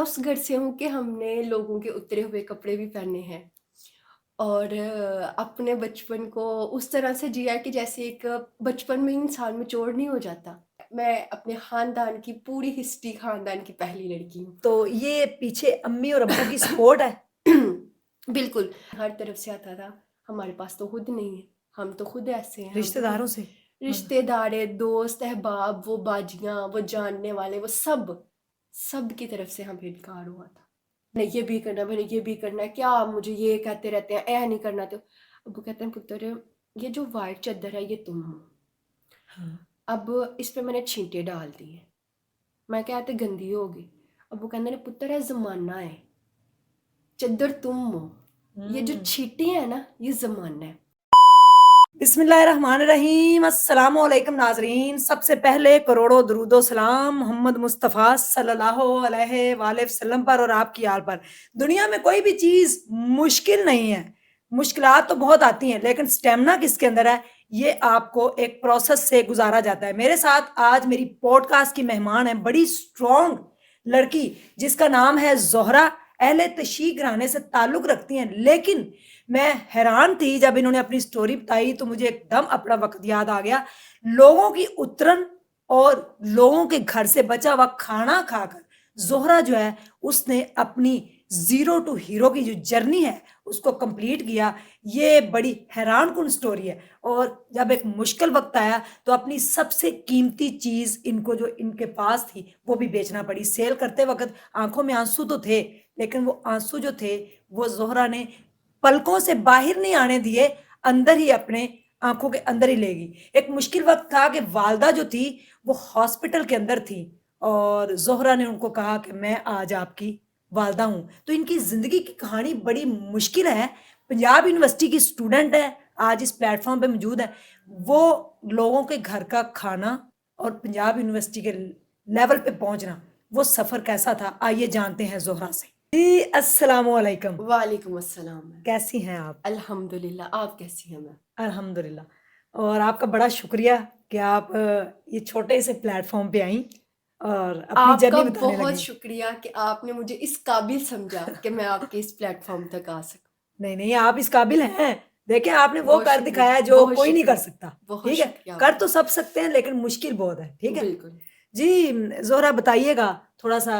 मैं उस घर से हूँ कि हमने लोगों के उतरे हुए कपड़े भी पहने हैं और अपने बचपन को उस तरह से जिया कि जैसे एक बचपन में इंसान मैच्योर नहीं हो जाता। मैं अपने खानदान की पूरी हिस्ट्री खानदान की पहली लड़की हूँ। तो ये पीछे अम्मी और अब्बू की सपोर्ट है। बिल्कुल, हर तरफ से आता था, हमारे पास तो खुद नहीं है, हम तो खुद ऐसे हैं, हम तो खुद रिश्तेदारों से मतलब। रिश्तेदार है, दोस्त, अहबाब, वो बाजियाँ, वो जानने वाले, वो सब की तरफ से हमें इनकार हुआ था। मैंने ये भी करना, मैंने ये भी करना है, क्या आप मुझे ये कहते रहते हैं, ऐ नहीं करना तो अब्बू कहते हैं पुत्र ये जो वाइट चादर है ये तुम हो। हाँ। अब इस पे मैंने छींटे डाल दिए, मैं कहते गंदी होगी। अब्बू कहते ने पुत्र है जमाना है, चादर तुम हो, ये जो हम्म। छींटे हैं ना ये जमाना है। बिस्मिल्लाहिर्रहमानिर्रहीम, अस्सलाम वालेकुम नाजरीन। सबसे पहले करोड़ों दरूदो सलाम मोहम्मद मुस्तफ़ा सल्लल्लाहु अलैहि वसल्लम पर और आपकी आल पर। दुनिया में कोई भी चीज़ मुश्किल नहीं है, मुश्किलात तो बहुत आती हैं लेकिन स्टेमिना किसके अंदर है, ये आपको एक प्रोसेस से गुजारा जाता है। मेरे साथ आज मेरी पॉडकास्ट की मेहमान है, बड़ी स्ट्रॉन्ग लड़की जिसका नाम है ज़ोहरा। अहले तशी घराने से ताल्लुक़ रखती हैं, लेकिन मैं हैरान थी जब इन्होंने अपनी स्टोरी बताई तो मुझे एकदम अपना वक़्त याद आ गया। लोगों की उतरन और लोगों के घर से बचा हुआ खाना खाकर ज़ोहरा जो है उसने अपनी ज़ीरो टू हीरो की जो जर्नी है उसको कंप्लीट किया। ये बड़ी हैरानकुन स्टोरी है। और जब एक मुश्किल वक़्त आया तो अपनी सबसे कीमती चीज़ इनको जो इनके पास थी वो भी बेचना पड़ी। सेल करते वक़्त आँखों में आँसू तो थे, लेकिन वो आँसू जो थे वो ज़ोहरा ने पलकों से बाहर नहीं आने दिए, अंदर ही अपने आँखों के अंदर ही ले गई। एक मुश्किल वक़्त था कि वालदा जो थी वो हॉस्पिटल के अंदर थी और ज़ोहरा ने उनको कहा कि मैं आज आपकी वालदा हूँ। तो इनकी ज़िंदगी की कहानी बड़ी मुश्किल है। पंजाब यूनिवर्सिटी की स्टूडेंट है, आज इस प्लेटफ़ॉर्म पे मौजूद है। वो लोगों के घर का खाना और पंजाब यूनिवर्सिटी के लेवल पे पहुँचना, वो सफ़र कैसा था? आइए जानते हैं ज़ोहरा से। जी, अस्सलाम वालेकुम। वालेकुम अस्सलाम मैम। कैसी हैं आप? अल्हम्दुलिल्लाह, आप कैसी हैं मैम? अल्हम्दुलिल्लाह। और आपका बड़ा शुक्रिया कि आप ये छोटे से प्लेटफ़ॉर्म पे आईं और अपनी आपका जर्नी बताने बहुत लगीं। शुक्रिया कि आपने मुझे इस काबिल समझा कि मैं आपके इस प्लेटफ़ॉर्म तक आ सकूँ। नहीं, नहीं, आप इस काबिल हैं। देखिए, आपने वो बहुत कर शुक्रिया, दिखाया जो बहुत कोई नहीं कर शुक्रिया, सकता, बहुत ठीक है? शुक्रिया कर आपका। तो सब सकते हैं लेकिन मुश्किल बहुत है, ठीक है? बिल्कुल। जी, ज़ोहरा बताइएगा थोड़ा-सा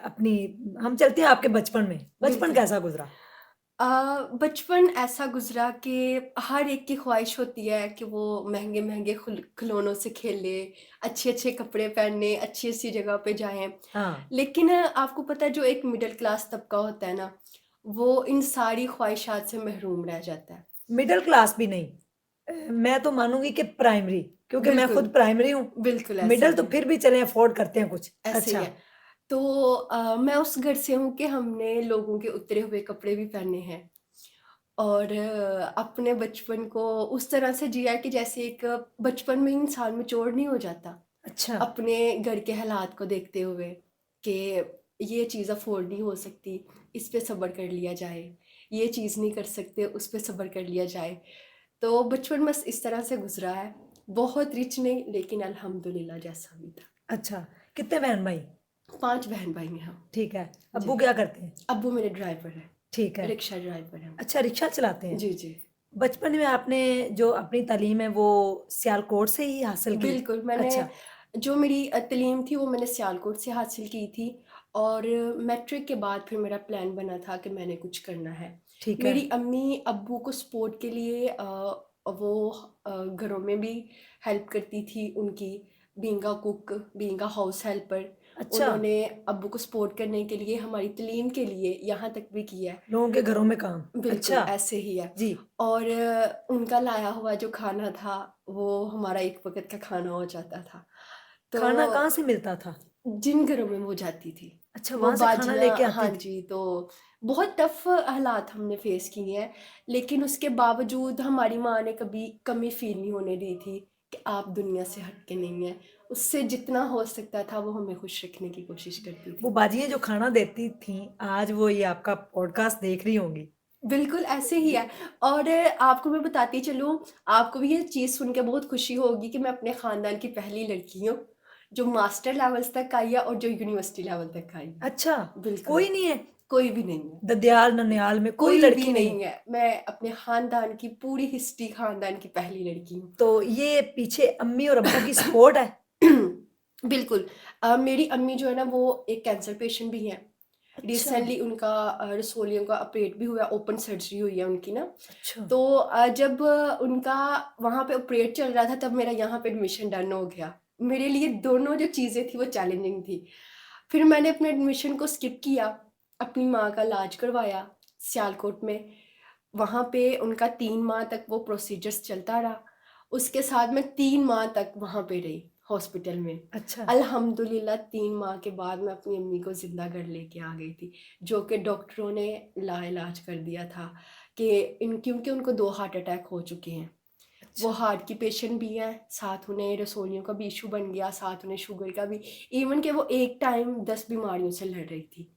अपनी। हम चलते हैं आपके बचपन में। बचपन बिल्कुल। कैसा गुज़रा? बचपन ऐसा गुज़रा कि हर एक की ख्वाहिश होती है कि वो महँगे-महँगे खिलौनों से खेले, अच्छे-अच्छे कपड़े पहने, अच्छी-अच्छी जगह पे जाएँ। हाँ, लेकिन आपको पता है जो एक मिडल क्लास तबका होता है ना, वो इन सारी ख्वाहिशात से महरूम रह जाता है। मिडल क्लास भी नहीं। मैं तो मानूँगी कि प्राइमरी, क्योंकि मैं बिल्कुल, खुद प्राइमरी हूँ। बिल्कुल ऐसे मिडल ही तो है, फिर भी चलें अफ़ोर्ड करते हैं कुछ। ऐसे ही अच्छा। है। तो मैं उस घर से हूँ कि हमने लोगों के उतरे हुए कपड़े भी पहने हैं। और अपने बचपन को उस तरह से जिया कि जैसे एक बचपन में इंसान मैच्योर नहीं हो जाता। अच्छा। अपने घर के हालात को देखते हुए कि ये चीज़ अफ़ोर्ड नहीं हो सकती, इस पे सब्र कर लिया जाए। ये चीज़ नहीं कर सकते, उस पे सब्र कर लिया जाए। तो बचपन बस इस तरह से गुज़रा है। बहुत रिच नहीं लेकिन अल्हम्दुलिल्लाह जैसा भी था। अच्छा, कितने बहन-भाई? 5 बहन-भाई हैं हम। ठीक है। जी। अब्बू क्या करते हैं? अब्बू मेरे ड्राइवर हैं, ठीक है। रिक्शा ड्राइवर हैं। अच्छा, रिक्शा चलाते हैं। जी, जी। बचपन में आपने जो अपनी तालीम है वो सियालकोट से ही हासिल की? बिल्कुल, मैंने अच्छा, जो मेरी तलीम थी वो मैंने सियालकोट से हासिल की थी और मैट्रिक के बाद फिर मेरा प्लान बना था कि मैंने कुछ करना है। ठीक है। मेरी अम्मी-अब्बू को सपोर्ट के लिए वो घरों में भी हेल्प करती थी उनकी, being a cook, being a house helper. अच्छा, उन्होंने अब्बू को सपोर्ट करने के लिए, हमारी तलीम के लिए यहाँ तक भी किया है। लोगों के घरों में काम। बिल्कुल, अच्छा, ऐसे ही है। जी। और उनका लाया हुआ जो खाना था, वो हमारा एक वक़्त का खाना हो जाता था। खाना कहाँ तो से मिलता था? जिन घरों में वो जाती थी, अच्छा, वो वहाँ से खाना बाजियाँ लेके हाँ आती थी। जी, तो बहुत टफ़ हालात हमने फ़ेस किए हैं, लेकिन उसके बावजूद हमारी माँ ने कभी कमी फ़ील नहीं होने दी थी कि आप दुनिया से हट के नहीं हैं। उससे जितना हो सकता था, वो हमें खुश रखने की कोशिश करती वो थी। बाजियाँ जो खाना देती थीं, आज वो ये आपका पॉडकास्ट देख रही होंगी। बिल्कुल, ऐसे ही है और आपको मैं बताती चलूँ, आपको भी ये चीज़ सुन के बहुत खुशी होगी कि मैं अपने ख़ानदान की पहली लड़की हूँ, जो मास्टर लेवल्स तक आई है और जो यूनिवर्सिटी लेवल तक आई है। अच्छा, बिल्कुल कोई नहीं है कोई भी नहीं है, ददयाल ननियाल में, कोई कोई लड़की भी नहीं? नहीं है। मैं अपने खानदान की पूरी हिस्ट्री खानदान की पहली लड़की हूँ। तो ये पीछे अम्मी और अब्बू की सपोर्ट है? बिल्कुल। मेरी अम्मी जो है ना वो एक कैंसर पेशेंट भी हैं। अच्छा, रिसेंटली उनका रसोलियों का ऑपरेट भी हुआ, ओपन सर्जरी हुई है उनकी ना। अच्छा। तो जब उनका वहाँ पे ऑपरेट चल रहा था तब मेरा यहाँ पे एडमिशन डन हो गया। मेरे लिए दोनों जो चीज़ें थी वो चैलेंजिंग थी। फिर मैंने अपने एडमिशन को स्किप किया, अपनी माँ का इलाज करवाया सियालकोट में। वहाँ पे उनका 3 माह तक वो प्रोसीजर्स चलता रहा। उसके साथ मैं 3 माह तक वहाँ पे रही हॉस्पिटल में। अच्छा, अल्हम्दुलिल्लाह 3 माह के बाद मैं अपनी अम्मी को ज़िंदा घर लेके आ गई थी, जो कि डॉक्टरों ने लाइलाज कर दिया था कि क्योंकि उनको 2 हार्ट अटैक हो चुके हैं। वो अच्छा। हार्ट की पेशेंट भी हैं, साथ उन्हें रसोलियों का भी इशू बन गया, साथ उन्हें शुगर का भी, इवन कि वो एक टाइम 10 बीमारियों से लड़ रही थी।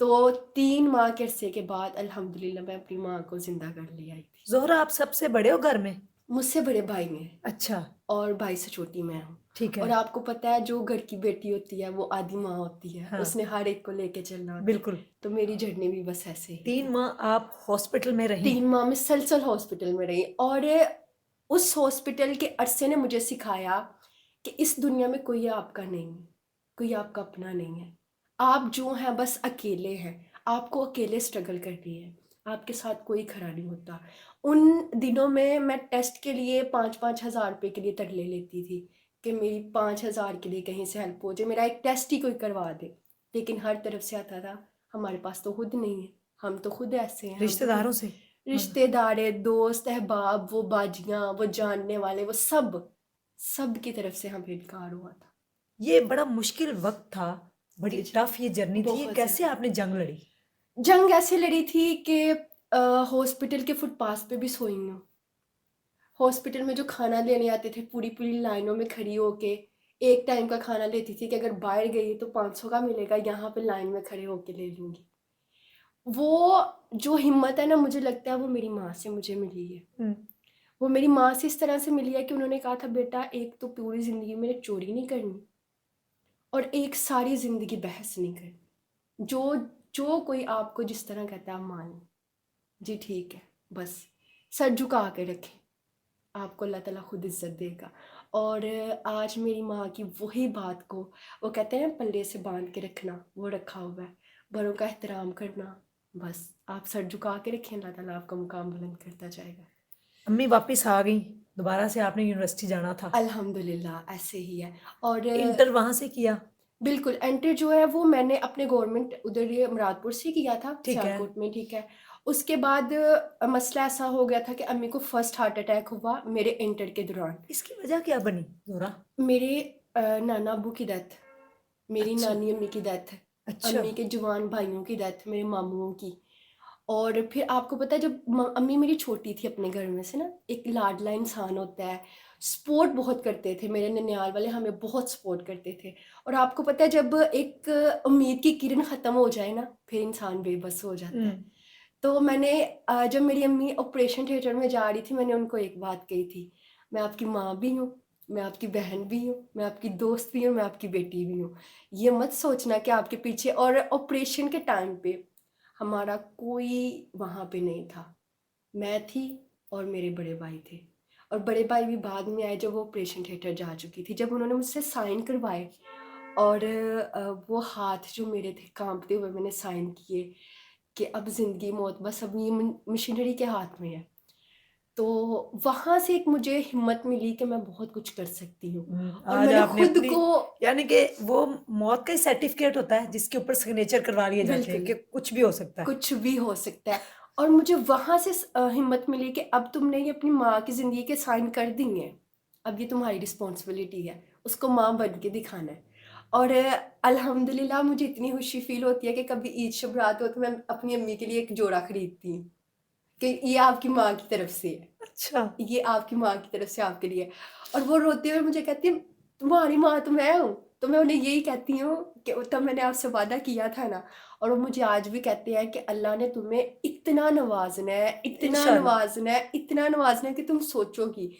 तो 3 माह के अरसे के बाद अल्हम्दुलिल्लाह मैं अपनी माँ को ज़िंदा घर ले आई थी। ज़ोहरा आप सबसे बड़े हो घर में? मुझसे बड़े भाई हैं अच्छा, और भाई से छोटी मैं हूँ। ठीक और है। आपको पता है जो घर की बेटी होती है वो आधी माँ होती है, हाँ, उसने हर एक को लेके चलना होता है। बिल्कुल। तो मेरी जर्नी भी बस ऐसे ही 3 थी। माह आप हॉस्पिटल में रहीं। 3 माह में सलसल हॉस्पिटल में रही और उस हॉस्पिटल के अरसे ने मुझे सिखाया कि इस दुनिया में कोई आपका नहीं है, कोई आपका अपना नहीं है। आप जो हैं बस अकेले हैं, आपको अकेले स्ट्रगल करनी है, आपके साथ कोई खड़ा नहीं होता। उन दिनों में मैं टेस्ट के लिए 5-5 हज़ार रुपए के लिए तरले लेती थी कि मेरी 5,000 के लिए कहीं से हेल्प हो जाए, मेरा एक टेस्ट ही कोई करवा दे। लेकिन हर तरफ से आता था, हमारे पास तो खुद नहीं है, हम तो खुद ऐसे हैं, हम तो खुद रिश्तेदारों से? हाँ। रिश्तेदार है, दोस्त, अहबाब, वो बाजियाँ, वो जानने वाले, वो सब की तरफ से हमें इनकार हुआ था। ये बड़ा मुश्किल वक़्त था, बड़ी जी, जी। टफ़ ये जर्नी थी, ये बहुत कैसे ज़्यादा। आपने जंग लड़ी? जंग ऐसे लड़ी थी कि हॉस्पिटल के फुटपाथ पे भी सोई हूँ। हॉस्पिटल में जो खाना लेने आते थे पूरी-पूरी लाइनों में खड़ी होके, एक टाइम का खाना लेती थी कि अगर बाहर गई तो 500 का मिलेगा, यहाँ पे लाइन में खड़े होके ले लूँगी। वो जो हिम्मत है ना मुझे लगता है वो मेरी माँ से मुझे मिली है। हुँ, वो मेरी माँ से इस तरह से मिली है कि उन्होंने कहा था बेटा एक तो पूरी ज़िंदगी में चोरी नहीं करनी और एक सारी ज़िंदगी बहस नहीं करनी। जो जो कोई आपको जिस तरह कहता है आप मान लो। जी ठीक है, बस सर झुका के रखें, आपको अल्लाह ताला खुद इज़्ज़त देगा। और आज मेरी माँ की वही बात को वो कहते हैं ना पल्ले से बांध के रखना, वो रखा हुआ है। बड़ों का एहतराम करना, बस आप सर झुका के रखें, अल्लाह ताला आपका मुकाम बुलंद करता जाएगा। अम्मी वापस आ गईं, दोबारा से आपने यूनिवर्सिटी जाना था। अल्हम्दुलिल्लाह ऐसे ही है। और इंटर वहाँ से किया? बिल्कुल एंटर जो है वो मैंने अपने गवर्नमेंट उधर ये मुरादपुर से किया था, ठीक है। सियालकोट में, ठीक है। उसके बाद मसला ऐसा हो गया था कि अम्मी को फर्स्ट हार्ट अटैक हुआ मेरे इंटर के दौरान। इसकी वजह क्या बनी ज़ोहरा? मेरे नाना अब्बू की डेथ, मेरी अच्छा, नानी अम्मी की डेथ, अच्छा। अम्मी के जवान भाइयों की डेथ, मेरे मामूओं की। और फिर आपको पता है जब अम्मी मेरी छोटी थी अपने घर में से ना, एक लाडला इंसान होता है, सपोर्ट बहुत करते थे, मेरे ननियाल वाले हमें बहुत सपोर्ट करते थे। और आपको पता है जब एक उम्मीद की किरण ख़त्म हो जाए ना फिर इंसान बेबस हो जाता हुँ, है। तो मैंने जब मेरी अम्मी ऑपरेशन थिएटर में जा रही थी मैंने उनको एक बात कही थी, मैं आपकी माँ भी हूँ, मैं आपकी बहन भी हूँ, मैं आपकी दोस्त भी हूँ, मैं आपकी बेटी भी हूँ। ये मत सोचना कि आपके पीछे, और ऑपरेशन के टाइम पे हमारा कोई वहाँ पे नहीं था। मैं थी और मेरे बड़े भाई थे, और बड़े भाई भी बाद में आए जब वो ऑपरेशन थिएटर जा चुकी थी। जब उन्होंने मुझसे साइन करवाए और वो हाथ जो मेरे थे काँपते हुए मैंने साइन किए कि अब ज़िंदगी मौत बस अब ये मशीनरी के हाथ में है। तो वहाँ से एक मुझे हिम्मत मिली कि मैं बहुत कुछ कर सकती हूँ और आज मैंने आपने खुद अपनी को यानी कि वो मौत का ही सर्टिफ़िकेट होता है जिसके ऊपर सिग्नेचर करवा लिए जाते हैं बिल्कुल कि कुछ भी हो सकता है। कुछ भी हो सकता है। और मुझे वहाँ से हिम्मत मिली कि अब तुमने ये अपनी माँ की ज़िंदगी के साइन कर दिए हैं, अब ये तुम्हारी रिस्पॉन्सिबिलिटी है, उसको माँ बन के दिखाना है। और अल्हम्दुलिल्लाह मुझे इतनी खुशी फ़ील होती है कि कभी ईद शब रात हो तो मैं अपनी अम्मी के लिए एक जोड़ा खरीदती हूँ कि ये आपकी माँ की तरफ से है, अच्छा, ये आपकी माँ की तरफ से आपके लिए। और वो रोते हुए मुझे कहती है तुम्हारी माँ तो मैं हूँ। तो मैं उन्हें यही कहती हूँ कि तब मैंने आपसे वादा किया था ना। और वो मुझे आज भी कहते हैं कि अल्लाह ने तुम्हें इतना नवाजना है, इतना इंशाल्लाह। नवाजना है, इतना नवाजना है कि तुम सोचोगी।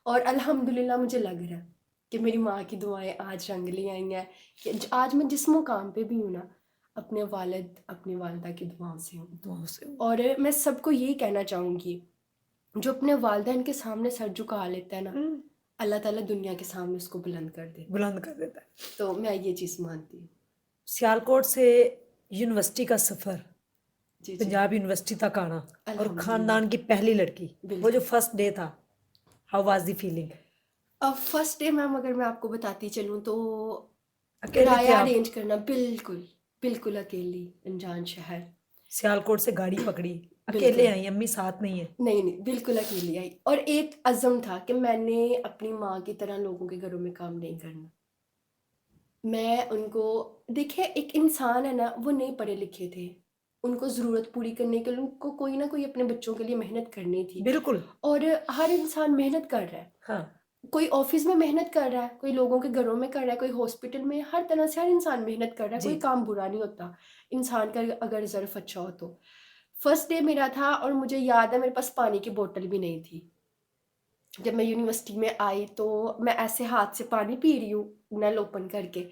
और अल्हम्दुलिल्लाह मुझे लग रहा है कि मेरी माँ की दुआएं आज रंग ले आई हैं, कि आज मैं जिस मुकाम पे भी हूँ ना, अपने वालिद अपनी वालिदा की दुआओं से हूँ। दुआओं से और मैं सबको यही कहना चाहूँगी, जो अपने वालिदैन के सामने सर झुका लेता है ना, अल्लाह ताला दुनिया के सामने उसको बुलंद कर देता है। बुलंद कर देता है। तो मैं ये चीज़ मानती हूँ। सियालकोट से यूनिवर्सिटी का सफ़र, जी जी, पंजाब यूनिवर्सिटी तक आना, और अल्हम्दुलिल्लाह। खानदान की पहली लड़की, वो बिल्कुल। जो फर्स्ट डे था, हाउ वाज द फीलिंग? अब फर्स्ट डे मैम अगर मैं आपको बताती चलूँ तो अकेले थे किराया आप? अरेंज करना, बिल्कुल बिल्कुल अकेली, अनजान शहर। सियालकोट से गाड़ी पकड़ी, अकेले बिल्कुल आई, अम्मी साथ नहीं है? नहीं नहीं, बिल्कुल अकेली आई। और एक अज़म था कि मैंने अपनी माँ की तरह लोगों के घरों में काम नहीं करना। मैं उनको, देखिए एक इंसान है ना, वो नहीं पढ़े लिखे थे, उनको ज़रूरत पूरी करने के लिए उनको कोई ना कोई अपने बच्चों के लिए मेहनत करनी थी। बिल्कुल। और हर इंसान मेहनत कर रहा है, हाँ। कोई ऑफिस में मेहनत कर रहा है, कोई लोगों के घरों में कर रहा है, कोई हॉस्पिटल में, हर तरह से हर इंसान मेहनत कर रहा है। जी। कोई काम बुरा नहीं होता इंसान का अगर ज़र्फ अच्छा हो तो। फर्स्ट डे मेरा था और मुझे याद है मेरे पास पानी की बोतल भी नहीं थी। जब मैं यूनिवर्सिटी में आई तो मैं ऐसे हाथ से पानी पी रही हूँ नल ओपन करके,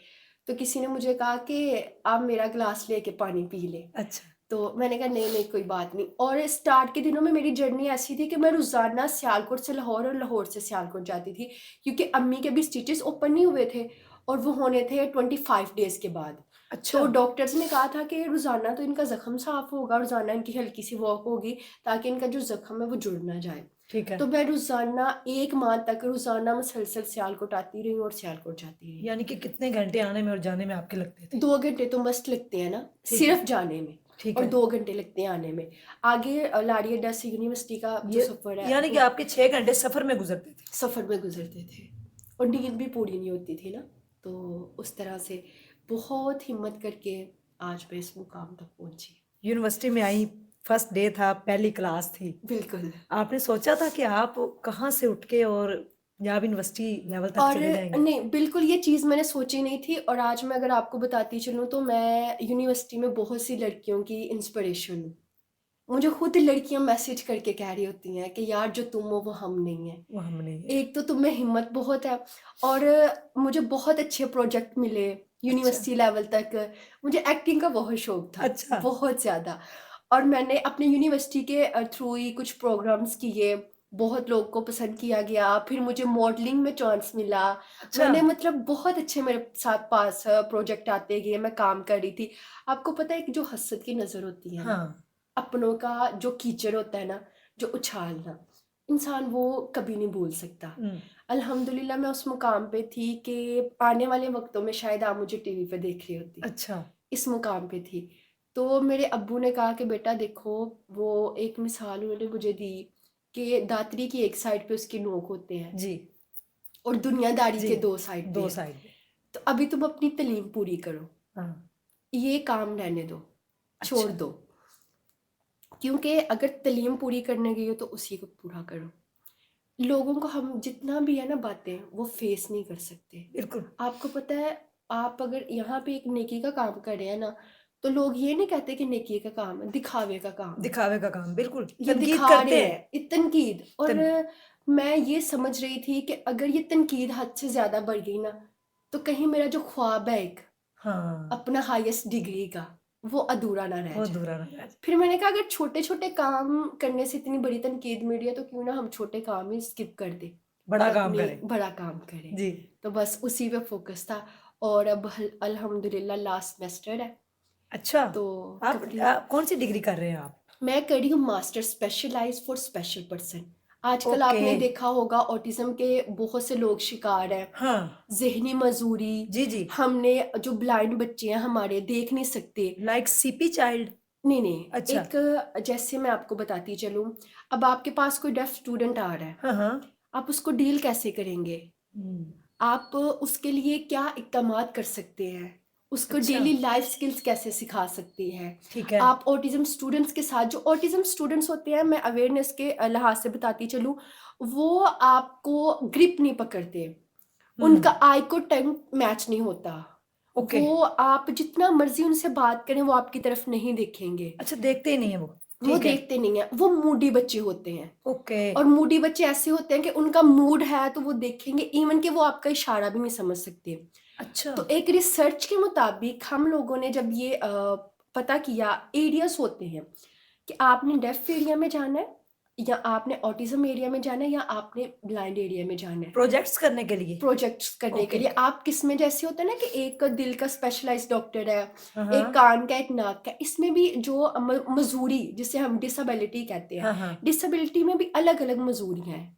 तो किसी ने मुझे कहा कि आप मेरा गिलास लेके पानी पी ले। अच्छा। तो मैंने कहा नहीं नहीं कोई बात नहीं। और स्टार्ट के दिनों में मेरी जर्नी ऐसी थी कि मैं रोज़ाना सियालकोट से लाहौर और लाहौर से सियालकोट जाती थी, क्योंकि अम्मी के भी स्टिचेस ओपन नहीं हुए थे और वो होने थे 25 डेज़ के बाद। अच्छा। तो डॉक्टर्स ने कहा था कि रोज़ाना तो इनका ज़ख्म साफ़ होगा, रोज़ाना इनकी हल्की सी वॉक होगी ताकि इनका जो ज़ख्म है वो जुड़ ना जाए। ठीक है। तो मैं रोज़ाना 1 माह तक रोज़ाना मुसलसल सियालकोट आती रही और सियालकोट जाती रही। यानी कि कितने घंटे आने में और जाने में आपके लगते थे? 2 घंटे तो मस्ट लगते हैं ना, ठीक सिर्फ है। जाने में, ठीक और है। 2 घंटे लगते हैं आने में। आगे लाड़ी अड्डा से यूनिवर्सिटी का जो ये सफ़र है यानी कि वो आपके 6 घंटे सफ़र में गुजरते थे? सफ़र में गुजरते थे, और नींद भी पूरी नहीं होती थी ना। तो उस तरह से बहुत हिम्मत करके आज मैं इस मुकाम तक पहुंची। यूनिवर्सिटी में आई, फर्स्ट डे था, पहली क्लास थी। बिल्कुल। आपने सोचा था कि आप कहाँ से उठ के और पंजाब यूनिवर्सिटी लेवल तक और चले जाएंगे? नहीं, बिल्कुल ये चीज़ मैंने सोची नहीं थी। और आज मैं अगर आपको बताती चलूँ तो मैं यूनिवर्सिटी में बहुत सी लड़कियों की इंस्पिरेशन हूँ। मुझे खुद लड़कियां मैसेज करके कह रही होती हैं कि यार जो तुम हो वो हम नहीं है। वो हम नहीं है। एक तो तुम में हिम्मत बहुत है, और मुझे बहुत अच्छे प्रोजेक्ट मिले अच्छा। यूनिवर्सिटी लेवल तक। मुझे एक्टिंग का बहुत शौक था, अच्छा। बहुत ज़्यादा। और मैंने अपने यूनिवर्सिटी के थ्रू ही कुछ प्रोग्राम्स किए, बहुत लोग को पसंद किया गया। फिर मुझे मॉडलिंग में चांस मिला। अच्छा। मैंने मतलब बहुत अच्छे मेरे साथ पास प्रोजेक्ट आते गए, मैं काम कर रही थी। आपको पता है कि जो हसद की नज़र होती है ना, हाँ। अपनों का जो कीचड़ होता है ना, जो उछालना, इंसान वो कभी नहीं भूल सकता। अल्हम्दुलिल्लाह मैं उस मुकाम पे थी कि आने वाले वक्तों में शायद आप मुझे टीवी पे देख रही होती, अच्छा। इस मुकाम पे थी। तो मेरे अब्बू ने कहा कि बेटा देखो, वो एक मिसाल उन्होंने मुझे दी कि दातरी की एक साइड पे उसके नोक होते हैं जी। और दुनियादारी जी। के 2 साइड पे 2 है। साइड पे। तो अभी तुम अपनी तालीम पूरी करो, हाँ। ये काम रहने दो, छोड़ अच्छा। दो, क्योंकि अगर तालीम पूरी करने गई हो तो उसी को पूरा करो। लोगों को हम जितना भी है ना बातें वो फेस नहीं कर सकते। बिल्कुल। आपको पता है, आप अगर यहाँ पे एक नेकी का काम कर रहे हैं ना, तो लोग ये नहीं कहते कि नेकी का काम है, दिखावे का काम है। दिखावे का काम, बिल्कुल। ये तनकीद दिखा करते रहे हैं। हैं, ये तनकीद। और तन मैं ये समझ रही थी कि अगर ये तनकीद हद से ज़्यादा बढ़ गई ना, तो कहीं मेरा जो ख्वाब है एक हाँ, अपना हाईएस्ट डिग्री का, वो अधूरा ना रह वो जाए। अधूरा ना रह जाए। फिर मैंने कहा अगर छोटे छोटे काम करने से इतनी बड़ी तनकीद मिल रही है तो क्यों ना हम छोटे काम ही स्किप कर दें बड़ा और काम अपने करें। बड़ा काम करें। जी। तो बस उसी पे फोकस था। और अब अल्हम्दुलिल्लाह लास्ट सेमेस्टर है, अच्छा, तो आप कंप्लीट। कौन-सी डिग्री कर रहे हैं आप? मैं कर रही हूँ master specialise for special person. आजकल ओके। आपने देखा होगा ऑटिज्म के बहुत से लोग शिकार हैं, हाँ। जहनी मजूरी। जी, जी। हमने जो ब्लाइंड बच्चे हैं हमारे, देख नहीं सकते। Like CP child? नहीं नहीं, अच्छा। एक जैसे मैं आपको बताती चलूँ, अब आपके पास कोई डेफ स्टूडेंट आ रहा है, हाँ, हाँ। आप उसको डील कैसे करेंगे? हुँ। आप उसके लिए क्या इक़दामात कर सकते हैं? उसको अच्छा। डेली लाइफ स्किल्स कैसे सिखा सकती हैं? ठीक है। आप ऑटिज़्म स्टूडेंट्स के साथ, जो ऑटिज़्म स्टूडेंट्स होते हैं, मैं अवेयरनेस के लिहाज से बताती चलूँ, वो आपको ग्रिप नहीं पकड़ते। हुँ। उनका आई को टंग मैच नहीं होता। ओके। वो आप जितना मर्ज़ी उनसे बात करें, वो आपकी तरफ नहीं देखेंगे। अच्छा, देखते ही नहीं है वो? वो ठीक है। देखते नहीं है, वो मूडी बच्चे होते हैं। ओके। और मूडी बच्चे ऐसे होते हैं कि उनका मूड है तो वो देखेंगे, इवन कि वो आपका इशारा भी नहीं समझ सकते। अच्छा। तो एक रिसर्च के मुताबिक हम लोगों ने जब ये पता किया, एरियाज होते हैं कि आपने डेफ एरिया में जाना है, या आपने ऑटिज्म एरिया में जाना है, या आपने ब्लाइंड एरिया में जाना है प्रोजेक्ट्स करने के लिए। प्रोजेक्ट्स करने के ओके। लिए। आप किस में जैसे होता है ना कि एक दिल का स्पेशलाइज्ड डॉक्टर है, हाँ एक हाँ कान का, एक नाक का। इसमें भी जो मजूरी जिसे हम डिसेबिलिटी कहते हैं, हाँ हाँ। डिसेबिलिटी में भी अलग अलग मजूरियां हैं।